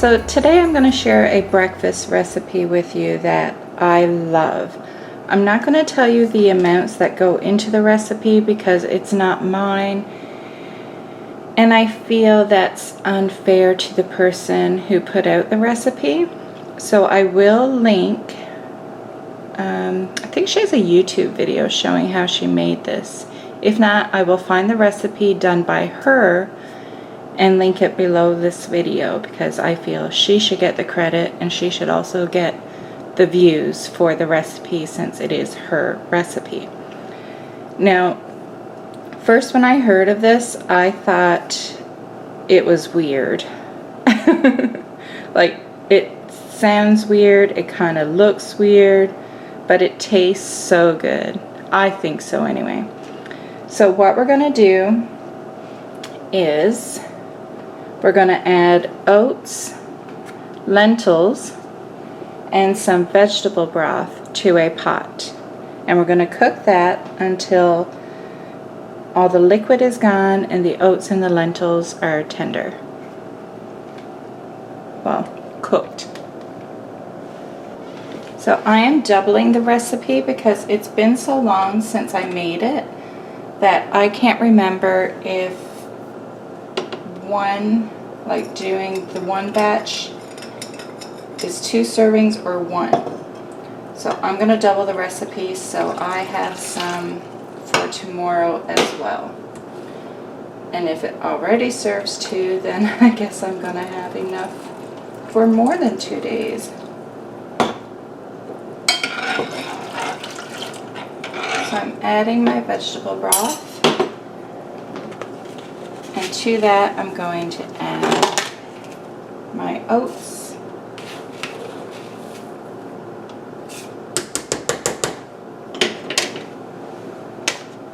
So today I'm going to share a breakfast recipe with you that I love. I'm not going to tell you the amounts that go into the recipe because it's not mine, and I feel that's unfair to the person who put out the recipe. So I will link, I think she has a YouTube video showing how she made this. If not, I will find the recipe done by her and link it below this video because I feel she should get the credit and she should also get the views for the recipe since it is her recipe. Now, first when I heard of this, I thought it was weird. Like, it sounds weird, it kind of looks weird, but it tastes so good. I think so anyway. So what we're going to do is we're going to add oats, lentils, and some vegetable broth to a pot. And we're going to cook that until all the liquid is gone and the oats and the lentils are tender. Well, cooked. So I am doubling the recipe because it's been so long since I made it that I can't remember if doing the one batch is 2 servings or 1. So I'm going to double the recipe so I have some for tomorrow as well. And if it already serves 2, then I guess I'm going to have enough for more than 2 days. So I'm adding my vegetable broth. And to that, I'm going to add my oats,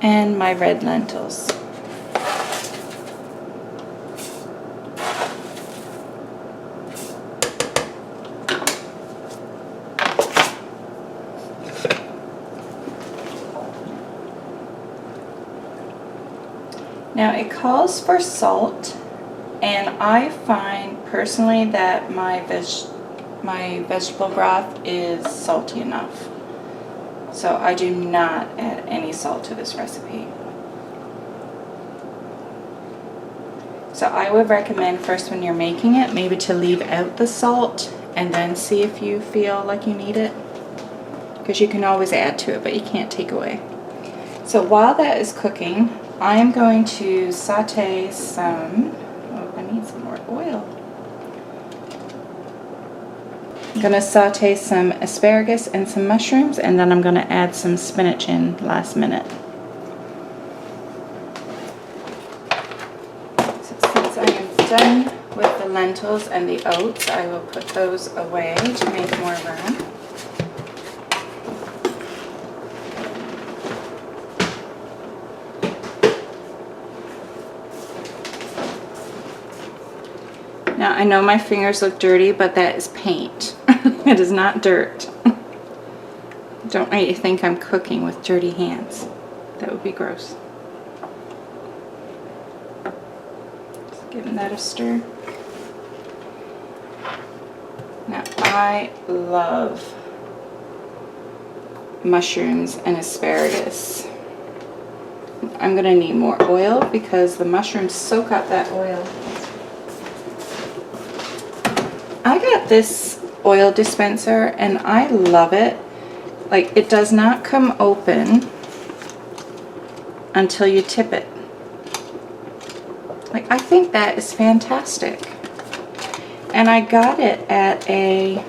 and my red lentils. Now it calls for salt, and I find personally that my vegetable broth is salty enough. So I do not add any salt to this recipe. So I would recommend first when you're making it maybe to leave out the salt and then see if you feel like you need it, because you can always add to it but you can't take away. So while that is cooking, I am going to saute some, oh, I need some more oil. I'm going to saute some asparagus and some mushrooms, and then I'm going to add some spinach in last minute. So since I am done with the lentils and the oats, I will put those away to make more room. Now I know my fingers look dirty, but that is paint. It is not dirt. Don't make you think I'm cooking with dirty hands. That would be gross. Just giving that a stir. Now I love mushrooms and asparagus. I'm going to need more oil because the mushrooms soak up that oil. I got this oil dispenser and I love it. Like, it does not come open until you tip it. Like, I think that is fantastic. And I got it at I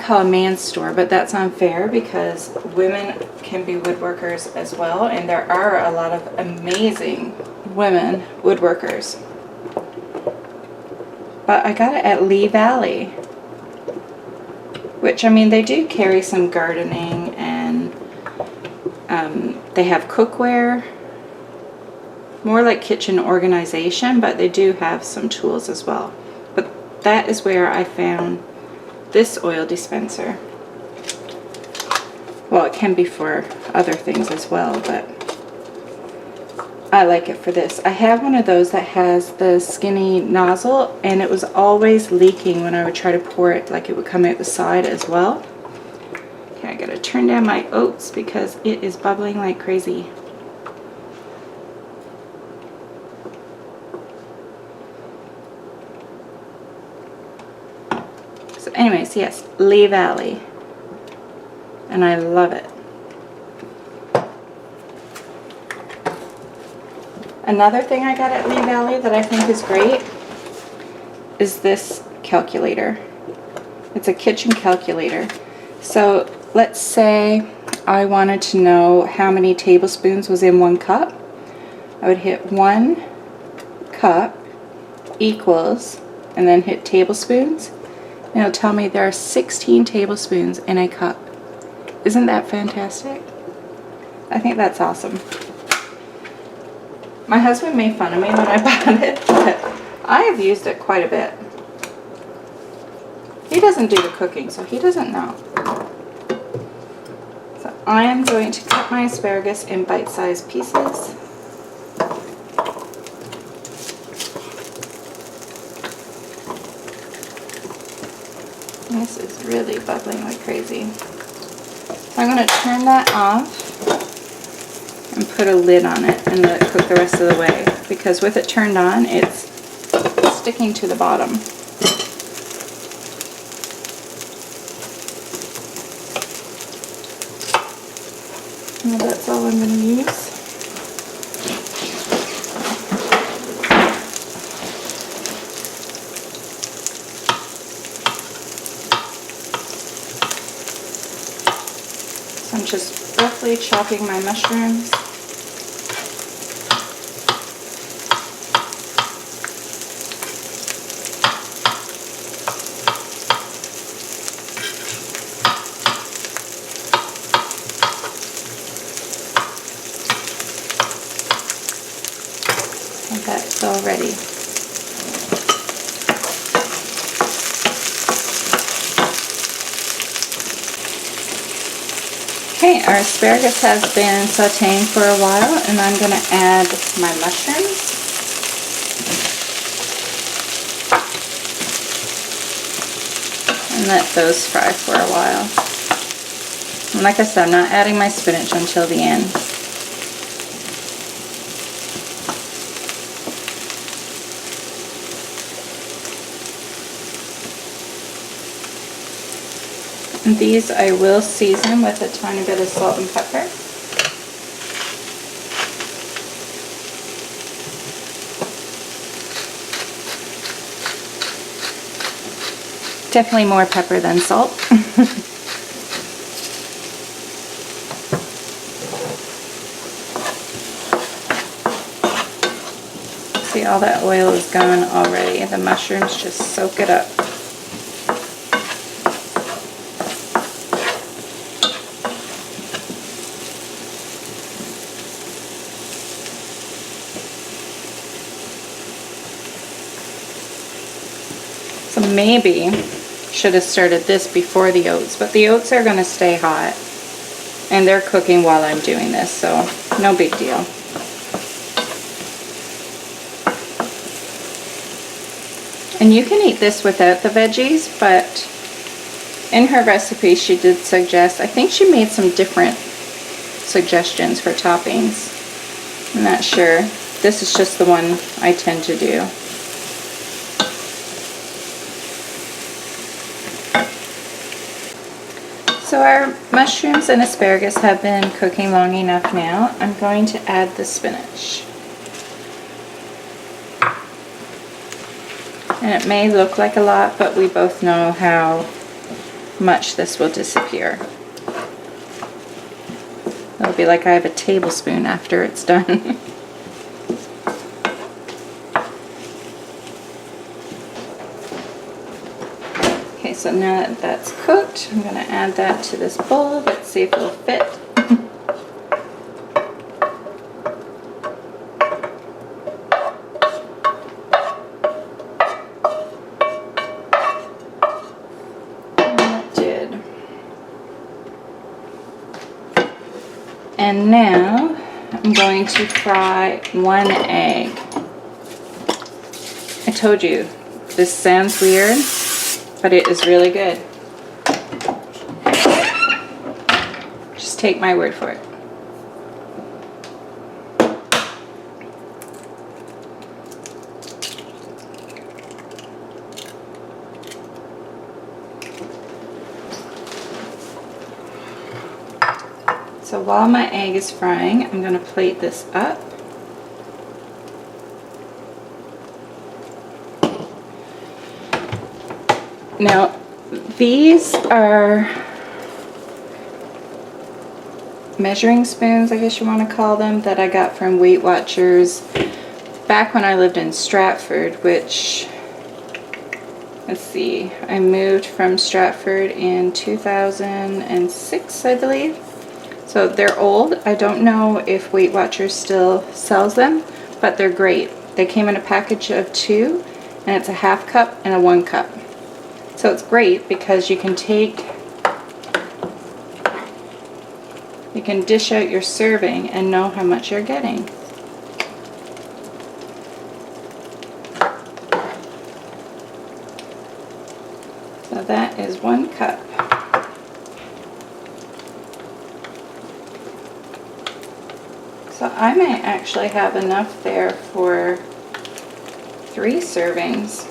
call a man's store, but that's unfair because women can be woodworkers as well, and there are a lot of amazing women woodworkers. But I got it at Lee Valley, which, I mean, they do carry some gardening, and they have cookware, more like kitchen organization, but they do have some tools as well. But that is where I found this oil dispenser. Well, it can be for other things as well, but I like it for this. I have one of those that has the skinny nozzle, and it was always leaking when I would try to pour it, like it would come out the side as well. Okay, I gotta turn down my oats because it is bubbling like crazy. So anyways, yes, Lee Valley. And I love it. Another thing I got at Lee Valley that I think is great is this calculator. It's a kitchen calculator. So let's say I wanted to know how many tablespoons was in 1 cup. I would hit 1 cup equals, and then hit tablespoons, and it'll tell me there are 16 tablespoons in a cup. Isn't that fantastic? I think that's awesome. My husband made fun of me when I bought it, but I have used it quite a bit. He doesn't do the cooking, so he doesn't know. So I am going to cut my asparagus in bite-sized pieces. This is really bubbling like crazy. So I'm going to turn that off and put a lid on it and let it cook the rest of the way, because with it turned on, it's sticking to the bottom. And that's all I'm going to use. So I'm just roughly chopping my mushrooms. That's all ready. Okay, our asparagus has been sauteing for a while, and I'm going to add my mushrooms. And let those fry for a while. And like I said, I'm not adding my spinach until the end. And these I will season with a tiny bit of salt and pepper. Definitely more pepper than salt. See, all that oil is gone already. The mushrooms just soak it up. So maybe should have started this before the oats, but the oats are going to stay hot and they're cooking while I'm doing this, so no big deal. And you can eat this without the veggies, but in her recipe she did suggest, I think she made some different suggestions for toppings. I'm not sure. This is just the one I tend to do. So our mushrooms and asparagus have been cooking long enough now. I'm going to add the spinach. And it may look like a lot, but we both know how much this will disappear. It'll be like I have a tablespoon after it's done. Okay, so now that that's cooked, I'm going to add that to this bowl. Let's see if it'll fit. And now I'm going to fry 1 egg. I told you, this sounds weird, but it is really good. Just take my word for it. So while my egg is frying, I'm going to plate this up. Now, these are measuring spoons, I guess you want to call them, that I got from Weight Watchers back when I lived in Stratford, which, let's see, I moved from Stratford in 2006, I believe. So they're old. I don't know if Weight Watchers still sells them, but they're great. They came in a package of 2, and it's a 1/2 cup and a 1 cup. So it's great because you can dish out your serving and know how much you're getting. So that is 1 cup. So I may actually have enough there for 3 servings.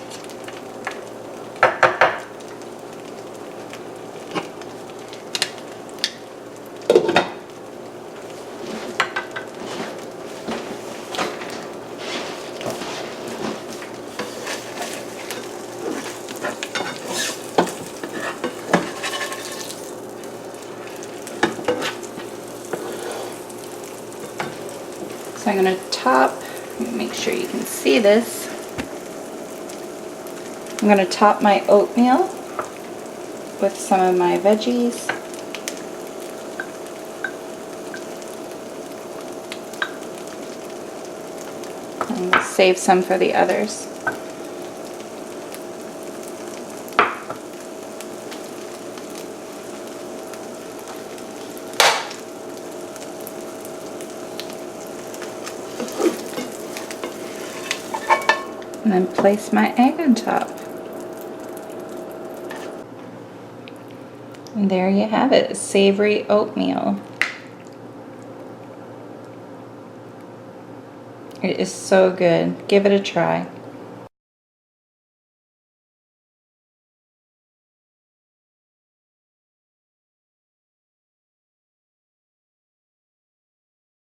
So I'm going to top, make sure you can see this. I'm going to top my oatmeal with some of my veggies. And we'll save some for the others. And then place my egg on top. And there you have it, savory oatmeal. It is so good. Give it a try.